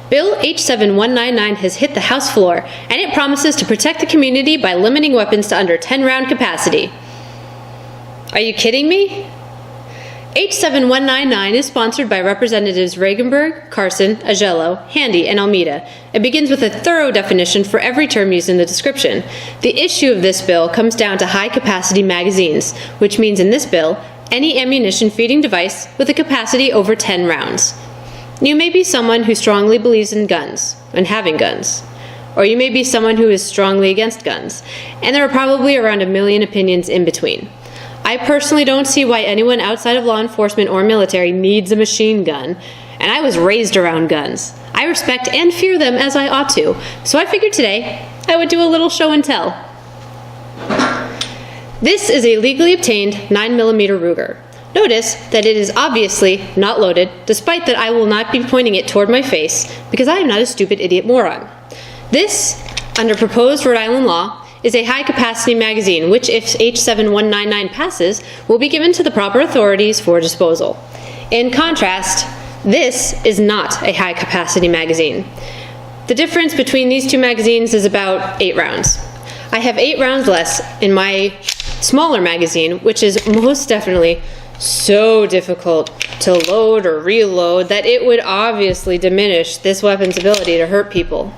Bill H7199 has hit the House floor, and it promises to protect the community by limiting weapons to under 10-round capacity. Are you kidding me? H7199 is sponsored by Representatives Regenberg, Carson, Ajello, Handy, and Almeida. It begins with a thorough definition for every term used in the description. The issue of this bill comes down to high-capacity magazines, which means in this bill, any ammunition feeding device with a capacity over 10 rounds. You may be someone who strongly believes in guns and having guns, or you may be someone who is strongly against guns, and there are probably around 1 million opinions in between. I personally don't see why anyone outside of law enforcement or military needs a machine gun, and I was raised around guns. I respect and fear them as I ought to, so I figured today I would do a little show and tell. This is a legally obtained 9mm Ruger. Notice that it is obviously not loaded, despite that I will not be pointing it toward my face because I am not a stupid idiot moron. This, under proposed Rhode Island law, is a high-capacity magazine, which, if H7199 passes, will be given to the proper authorities for disposal. In contrast, this is not a high-capacity magazine. The difference between these two magazines is about 8 rounds. I have 8 rounds less in my smaller magazine, which is most definitely so difficult to load or reload that it would obviously diminish this weapon's ability to hurt people.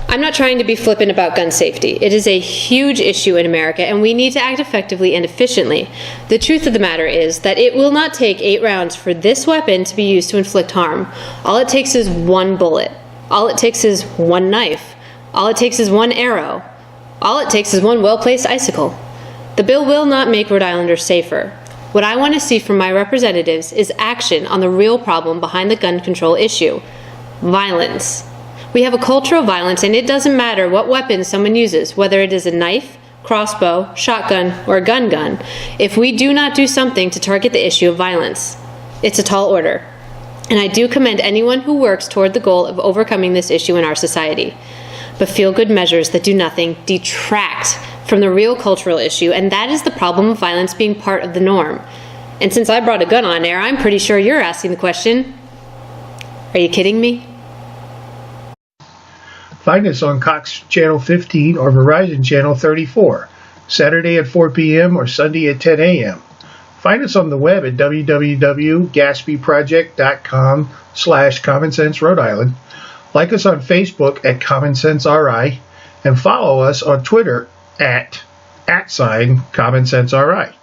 I'm not trying to be flippant about gun safety. It is a huge issue in America, and we need to act effectively and efficiently. The truth of the matter is that it will not take 8 rounds for this weapon to be used to inflict harm. All it takes is 1 bullet. All it takes is 1 knife. All it takes is 1 arrow. All it takes is 1 well-placed icicle. The bill will not make Rhode Islanders safer. What I want to see from my representatives is action on the real problem behind the gun control issue: violence. We have a culture of violence, and it doesn't matter what weapon someone uses, whether it is a knife, crossbow, shotgun, or a gun, if we do not do something to target the issue of violence. It's a tall order, and I do commend anyone who works toward the goal of overcoming this issue in our society. But feel-good measures that do nothing detract from the real cultural issue, and that is the problem of violence being part of the norm. And since I brought a gun on air, I'm pretty sure you're asking the question, are you kidding me? Find us on Cox Channel 15 or Verizon Channel 34, Saturday at 4 p.m. or Sunday at 10 a.m. Find us on the web at www.gatsbyproject.com/Common Sense Rhode Island. Like us on Facebook at Common Sense RI, and follow us on Twitter at @CommonSenseRI.